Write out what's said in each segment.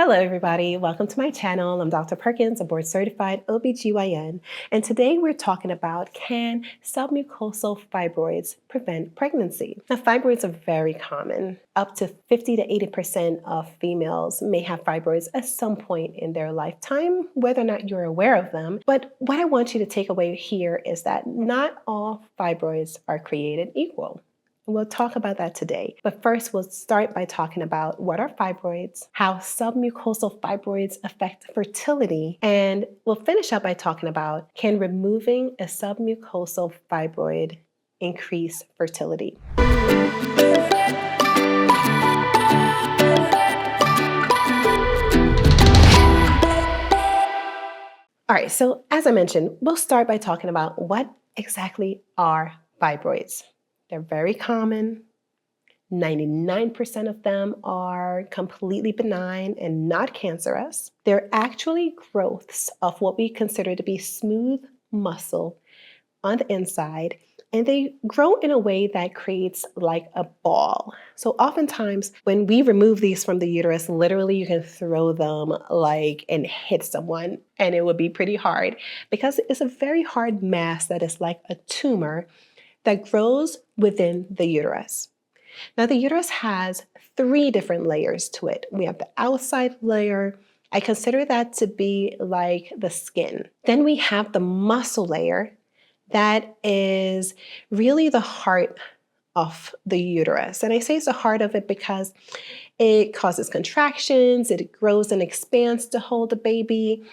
Hello everybody, welcome to my channel. I'm Dr. Perkins, a board certified OBGYN, and today we're talking about can submucosal fibroids prevent pregnancy? Now fibroids are very common. Up to 50 to 80% of females may have fibroids at some point in their lifetime, whether or not you're aware of them. But what I want you to take away here is that not all fibroids are created equal. We'll talk about that today. But first, we'll start by talking about what are fibroids, how submucosal fibroids affect fertility, and we'll finish up by talking about can removing a submucosal fibroid increase fertility. All right, so as I mentioned, we'll start by talking about what exactly are fibroids. They're very common. 99% of them are completely benign and not cancerous. They're actually growths of what we consider to be smooth muscle on the inside, and they grow in a way that creates like a ball. So oftentimes when we remove these from the uterus, literally you can throw them and hit someone, and it would be pretty hard because it's a very hard mass that is like a tumor that grows within the uterus. Now, the uterus has 3 different layers to it. We have the outside layer. I consider that to be like the skin. Then we have the muscle layer that is really the heart of the uterus. And I say it's the heart of it because it causes contractions, it grows and expands to hold the baby.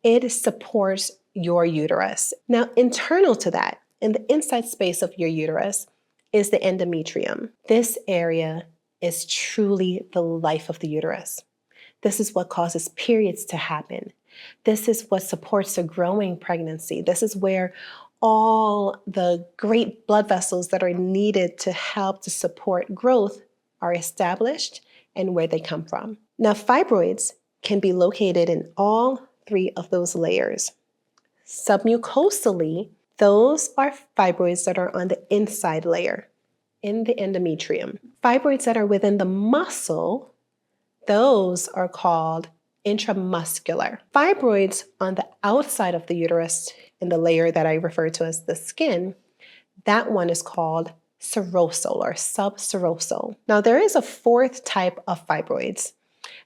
It supports your uterus. Now, internal to that, in the inside space of your uterus is the endometrium. This area is truly the life of the uterus. This is what causes periods to happen. This is what supports a growing pregnancy. This is where all the great blood vessels that are needed to help to support growth are established and where they come from. Now, fibroids can be located in all 3 of those layers. Submucosally, those are fibroids that are on the inside layer, in the endometrium. Fibroids that are within the muscle, those are called intramuscular. Fibroids on the outside of the uterus, in the layer that I refer to as the skin, that one is called serosal or subserosal. Now there is a 4th type of fibroids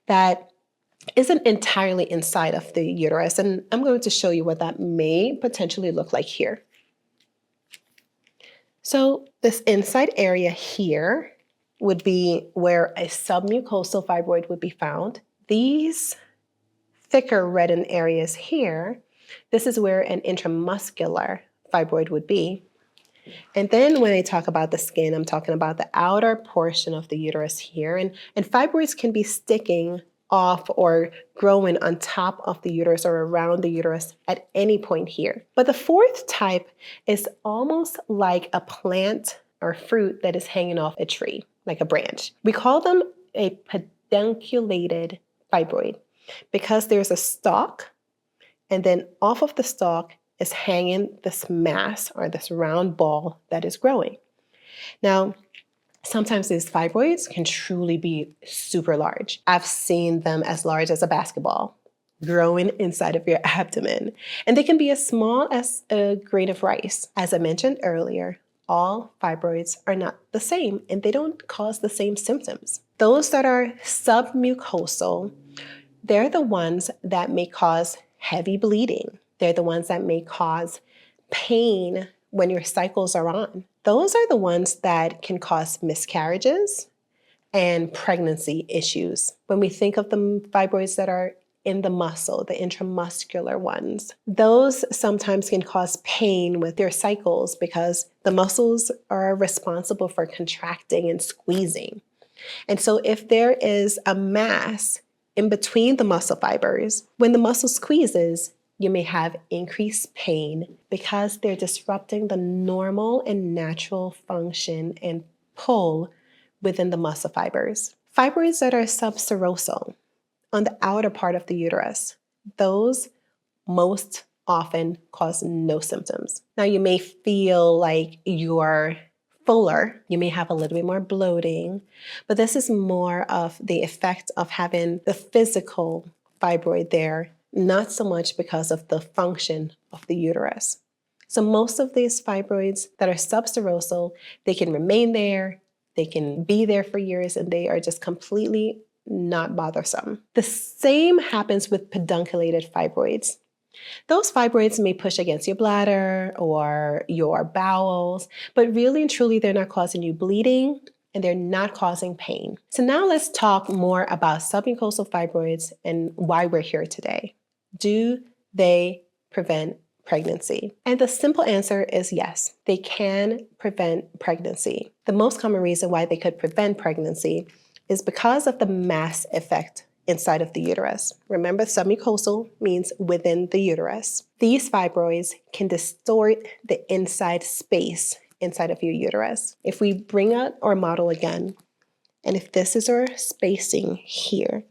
that isn't entirely inside of the uterus, and I'm going to show you what that may potentially look like here. So this inside area here would be where a submucosal fibroid would be found. These thicker reddened areas here, this is where an intramuscular fibroid would be. And then when I talk about the skin, I'm talking about the outer portion of the uterus here, and fibroids can be sticking off or growing on top of the uterus or around the uterus at any point here. But the 4th type is almost like a plant or fruit that is hanging off a tree, like a branch. We call them a pedunculated fibroid because there's a stalk, and then off of the stalk is hanging this mass or this round ball that is growing. Now, sometimes these fibroids can truly be super large. I've seen them as large as a basketball growing inside of your abdomen. And they can be as small as a grain of rice. As I mentioned earlier, all fibroids are not the same and they don't cause the same symptoms. Those that are submucosal, they're the ones that may cause heavy bleeding. They're the ones that may cause pain when your cycles are on. Those are the ones that can cause miscarriages and pregnancy issues. When we think of the fibroids that are in the muscle, the intramuscular ones, those sometimes can cause pain with your cycles because the muscles are responsible for contracting and squeezing. And so if there is a mass in between the muscle fibers, when the muscle squeezes, you may have increased pain because they're disrupting the normal and natural function and pull within the muscle fibers. Fibroids that are subserosal on the outer part of the uterus, those most often cause no symptoms. Now you may feel like you are fuller. You may have a little bit more bloating, but this is more of the effect of having the physical fibroid there, not so much because of the function of the uterus. So most of these fibroids that are subserosal, they can remain there, they can be there for years, and they are just completely not bothersome. The same happens with pedunculated fibroids. Those fibroids may push against your bladder or your bowels, but really and truly, they're not causing you bleeding and they're not causing pain. So now let's talk more about submucosal fibroids and why we're here today. Do they prevent pregnancy? And the simple answer is yes, they can prevent pregnancy. The most common reason why they could prevent pregnancy is because of the mass effect inside of the uterus. Remember, submucosal means within the uterus. These fibroids can distort the inside space inside of your uterus. If we bring out our model again, and if this is our spacing here,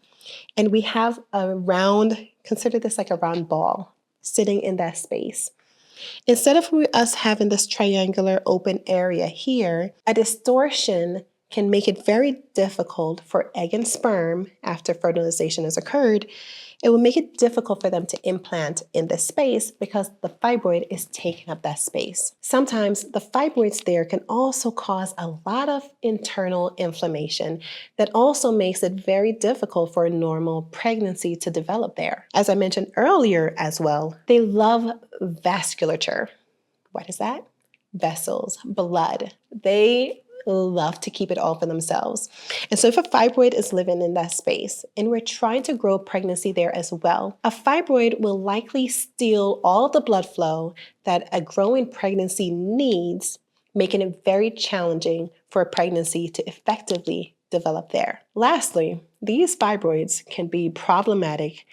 and we have a round, consider this like a round ball sitting in that space. Instead of us having this triangular open area here, a distortion can make it very difficult for egg and sperm, after fertilization has occurred, it will make it difficult for them to implant in this space because the fibroid is taking up that space. Sometimes the fibroids there can also cause a lot of internal inflammation that also makes it very difficult for a normal pregnancy to develop there. As I mentioned earlier as well, they love vasculature. What is that? Vessels, blood. They love to keep it all for themselves. And so if a fibroid is living in that space and we're trying to grow pregnancy there as well, a fibroid will likely steal all the blood flow that a growing pregnancy needs, making it very challenging for a pregnancy to effectively develop there. Lastly, these fibroids can be problematic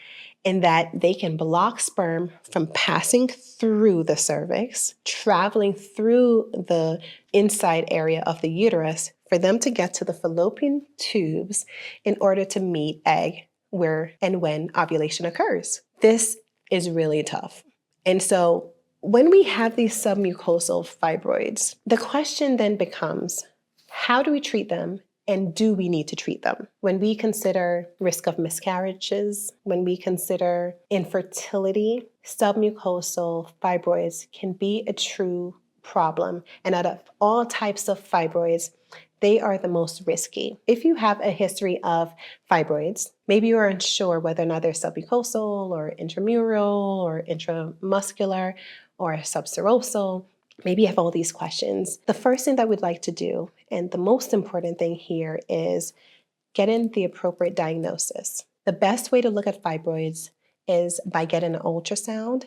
in that they can block sperm from passing through the cervix, traveling through the inside area of the uterus for them to get to the fallopian tubes in order to meet egg where and when ovulation occurs. This is really tough. And so when we have these submucosal fibroids, the question then becomes, how do we treat them? And do we need to treat them? When we consider risk of miscarriages, when we consider infertility, submucosal fibroids can be a true problem. And out of all types of fibroids, they are the most risky. If you have a history of fibroids, maybe you are unsure whether or not they're submucosal or intramural or intramuscular or subserosal, maybe you have all these questions. The first thing that we'd like to do, and the most important thing here, is getting the appropriate diagnosis. The best way to look at fibroids is by getting an ultrasound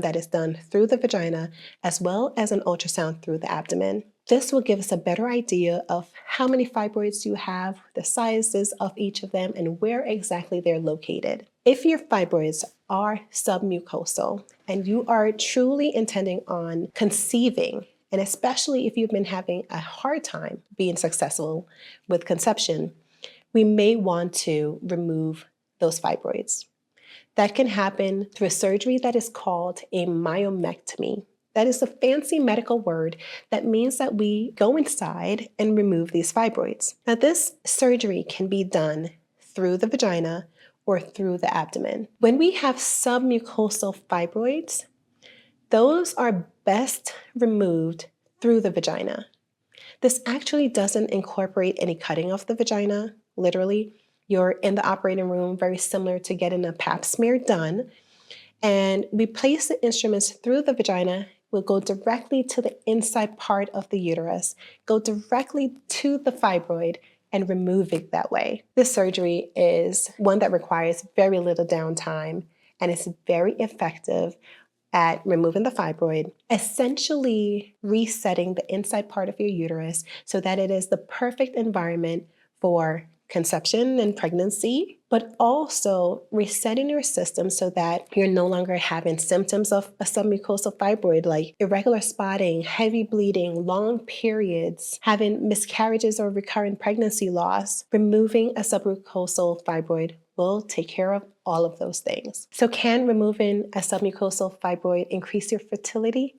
that is done through the vagina, as well as an ultrasound through the abdomen. This will give us a better idea of how many fibroids you have, the sizes of each of them, and where exactly they're located. If your fibroids are submucosal and you are truly intending on conceiving, and especially if you've been having a hard time being successful with conception, we may want to remove those fibroids. That can happen through a surgery that is called a myomectomy. That is a fancy medical word that means that we go inside and remove these fibroids. Now, this surgery can be done through the vagina or through the abdomen. When we have submucosal fibroids, those are best removed through the vagina. This actually doesn't incorporate any cutting of the vagina, literally. You're in the operating room, very similar to getting a pap smear done. And we place the instruments through the vagina. We'll go directly to the inside part of the uterus, go directly to the fibroid, and remove it that way. This surgery is one that requires very little downtime and is very effective at removing the fibroid, essentially resetting the inside part of your uterus so that it is the perfect environment for conception and pregnancy, but also resetting your system so that you're no longer having symptoms of a submucosal fibroid like irregular spotting, heavy bleeding, long periods, having miscarriages or recurrent pregnancy loss. Removing a submucosal fibroid will take care of all of those things. So can removing a submucosal fibroid increase your fertility?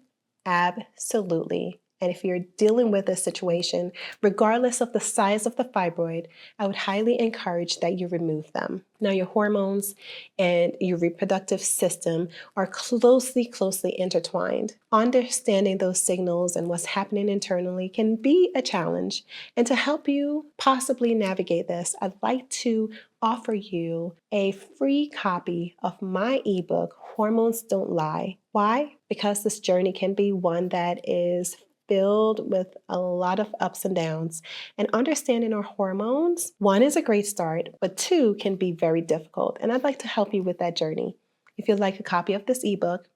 Absolutely. And if you're dealing with this situation, regardless of the size of the fibroid, I would highly encourage that you remove them. Now, your hormones and your reproductive system are closely intertwined. Understanding those signals and what's happening internally can be a challenge. And to help you possibly navigate this, I'd like to offer you a free copy of my ebook, Hormones Don't Lie. Why? Because this journey can be one that is filled with a lot of ups and downs. And understanding our hormones, one, is a great start, but two, can be very difficult. And I'd like to help you with that journey. If you'd like a copy of this ebook,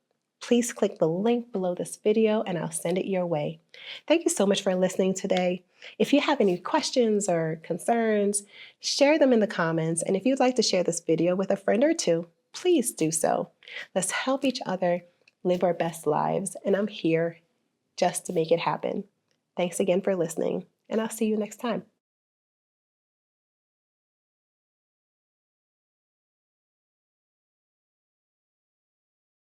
please click the link below this video and I'll send it your way. Thank you so much for listening today. If you have any questions or concerns, share them in the comments. And if you'd like to share this video with a friend or two, please do so. Let's help each other live our best lives. And I'm here just to make it happen. Thanks again for listening, and I'll see you next time.